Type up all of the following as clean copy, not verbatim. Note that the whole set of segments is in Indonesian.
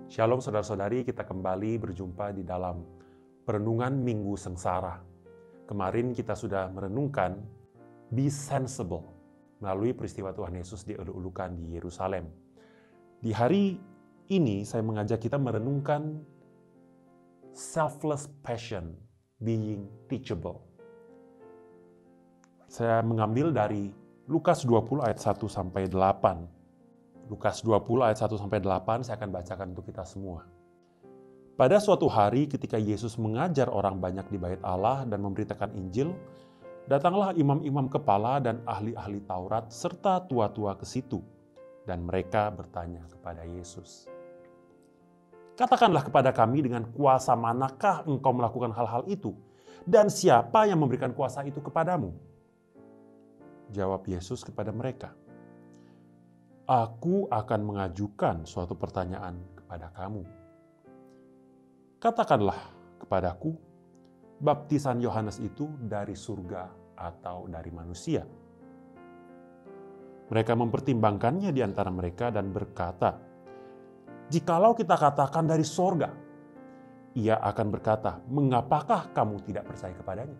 Shalom saudara-saudari, kita kembali berjumpa di dalam perenungan Minggu Sengsara. Kemarin kita sudah merenungkan Be Sensible melalui peristiwa Tuhan Yesus dieluk-elukan di Yerusalem. Di hari ini saya mengajak kita merenungkan Selfless Passion, Being Teachable. Saya mengambil dari Lukas 20 ayat 1-8. Lukas 20 ayat 1-8 saya akan bacakan untuk kita semua. Pada suatu hari ketika Yesus mengajar orang banyak di bait Allah dan memberitakan Injil, datanglah imam-imam kepala dan ahli-ahli Taurat serta tua-tua ke situ, dan mereka bertanya kepada Yesus, "Katakanlah kepada kami dengan kuasa manakah engkau melakukan hal-hal itu, dan siapa yang memberikan kuasa itu kepadamu?" Jawab Yesus kepada mereka, "Aku akan mengajukan suatu pertanyaan kepada kamu. Katakanlah kepadaku, baptisan Yohanes itu dari surga atau dari manusia?" Mereka mempertimbangkannya di antara mereka dan berkata, "Jikalau kita katakan dari surga," ia akan berkata, "Mengapakah kamu tidak percaya kepadanya?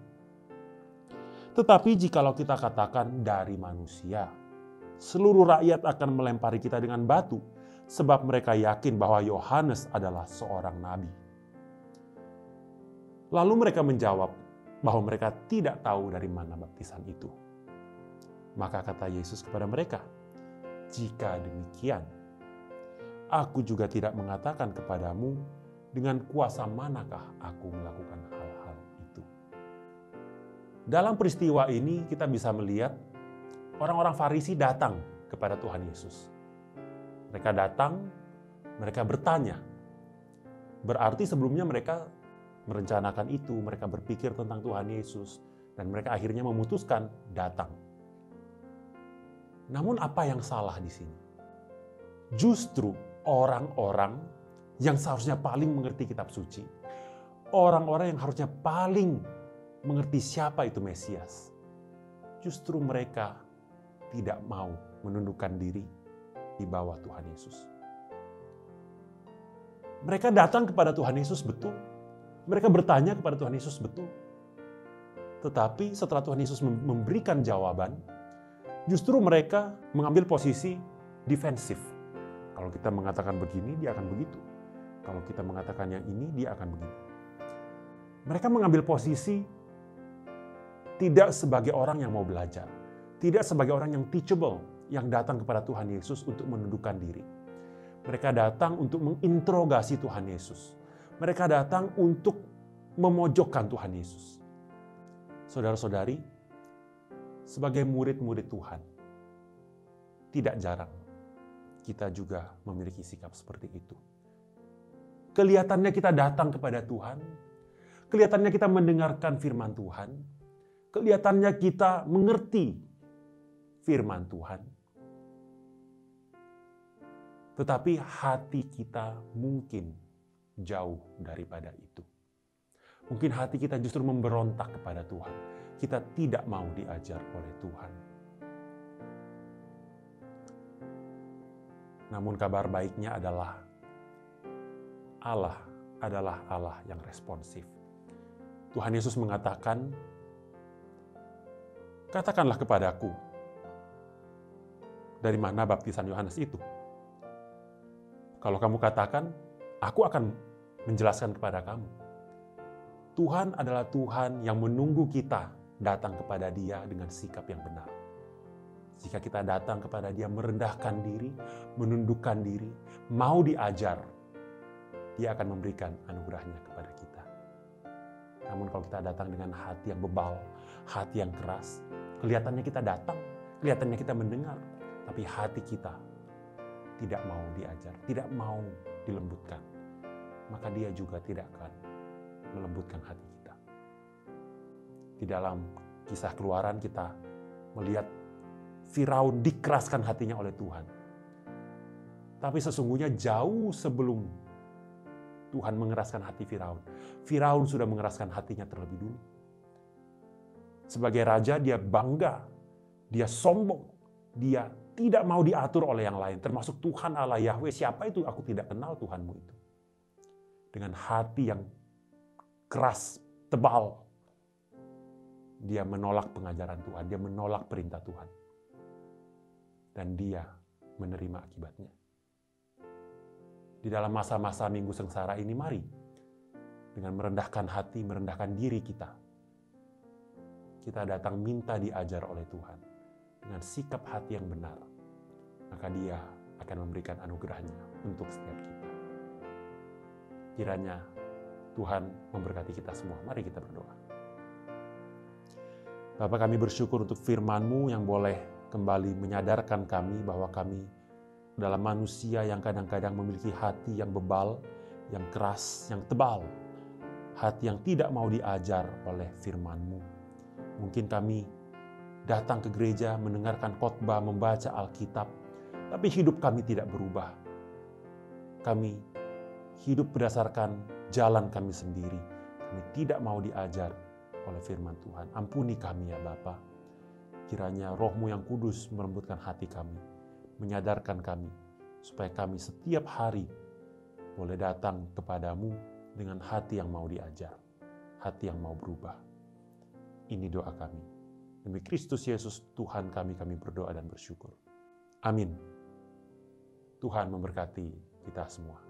Tetapi jikalau kita katakan dari manusia, seluruh rakyat akan melempari kita dengan batu, sebab mereka yakin bahwa Yohanes adalah seorang nabi." Lalu mereka menjawab bahwa mereka tidak tahu dari mana baptisan itu. Maka kata Yesus kepada mereka, "Jika demikian, aku juga tidak mengatakan kepadamu dengan kuasa manakah aku melakukan hal-hal itu." Dalam peristiwa ini kita bisa melihat orang-orang Farisi datang kepada Tuhan Yesus. Mereka datang, mereka bertanya. Berarti sebelumnya mereka merencanakan itu, mereka berpikir tentang Tuhan Yesus, dan mereka akhirnya memutuskan datang. Namun apa yang salah di sini? Justru orang-orang yang seharusnya paling mengerti kitab suci, orang-orang yang harusnya paling mengerti siapa itu Mesias, justru mereka tidak mau menundukkan diri di bawah Tuhan Yesus. Mereka datang kepada Tuhan Yesus betul. Mereka bertanya kepada Tuhan Yesus betul. Tetapi setelah Tuhan Yesus memberikan jawaban, justru mereka mengambil posisi defensif. Kalau kita mengatakan begini, dia akan begitu. Kalau kita mengatakan yang ini, dia akan begini. Mereka mengambil posisi tidak sebagai orang yang mau belajar. Tidak sebagai orang yang teachable, yang datang kepada Tuhan Yesus untuk menundukkan diri. Mereka datang untuk menginterogasi Tuhan Yesus. Mereka datang untuk memojokkan Tuhan Yesus. Saudara-saudari, sebagai murid-murid Tuhan, tidak jarang kita juga memiliki sikap seperti itu. Kelihatannya kita datang kepada Tuhan, kelihatannya kita mendengarkan firman Tuhan, kelihatannya kita mengerti firman Tuhan. Tetapi hati kita mungkin jauh daripada itu. Mungkin hati kita justru memberontak kepada Tuhan. Kita tidak mau diajar oleh Tuhan. Namun kabar baiknya adalah Allah adalah Allah yang responsif. Tuhan Yesus mengatakan, "Katakanlah kepadaku, dari mana baptisan Yohanes itu? Kalau kamu katakan, aku akan menjelaskan kepada kamu." Tuhan adalah Tuhan yang menunggu kita datang kepada Dia dengan sikap yang benar. Jika kita datang kepada Dia merendahkan diri, menundukkan diri, mau diajar, Dia akan memberikan anugerahnya kepada kita. Namun kalau kita datang dengan hati yang bebal, hati yang keras, kelihatannya kita datang, kelihatannya kita mendengar, tapi hati kita tidak mau diajar, tidak mau dilembutkan, maka Dia juga tidak akan melembutkan hati kita. Di dalam kisah Keluaran kita melihat Firaun dikeraskan hatinya oleh Tuhan. Tapi sesungguhnya jauh sebelum Tuhan mengeraskan hati Firaun, Firaun sudah mengeraskan hatinya terlebih dulu. Sebagai raja dia bangga, dia sombong, Dia tidak mau diatur oleh yang lain, termasuk Tuhan Allah Yahweh. Siapa itu? Aku tidak kenal Tuhanmu itu. Dengan hati yang keras, tebal, dia menolak pengajaran Tuhan, dia menolak perintah Tuhan. Dan dia menerima akibatnya. Di dalam masa-masa minggu sengsara ini, mari dengan merendahkan hati, merendahkan diri kita datang minta diajar oleh Tuhan dengan sikap hati yang benar. Maka dia akan memberikan anugerahnya untuk setiap kita. Kiranya Tuhan memberkati kita semua. Mari kita berdoa. Bapa, kami bersyukur untuk firman-Mu yang boleh kembali menyadarkan kami bahwa kami adalah manusia yang kadang-kadang memiliki hati yang bebal, yang keras, yang tebal. Hati yang tidak mau diajar oleh firman-Mu. Mungkin kami datang ke gereja, mendengarkan khotbah, membaca Alkitab, tapi hidup kami tidak berubah. Kami hidup berdasarkan jalan kami sendiri. Kami tidak mau diajar oleh firman Tuhan. Ampuni kami ya Bapa. Kiranya Roh-Mu yang kudus melembutkan hati kami, menyadarkan kami, supaya kami setiap hari boleh datang kepadamu dengan hati yang mau diajar, hati yang mau berubah. Ini doa kami. Demi Kristus Yesus, Tuhan kami berdoa dan bersyukur. Amin. Tuhan memberkati kita semua.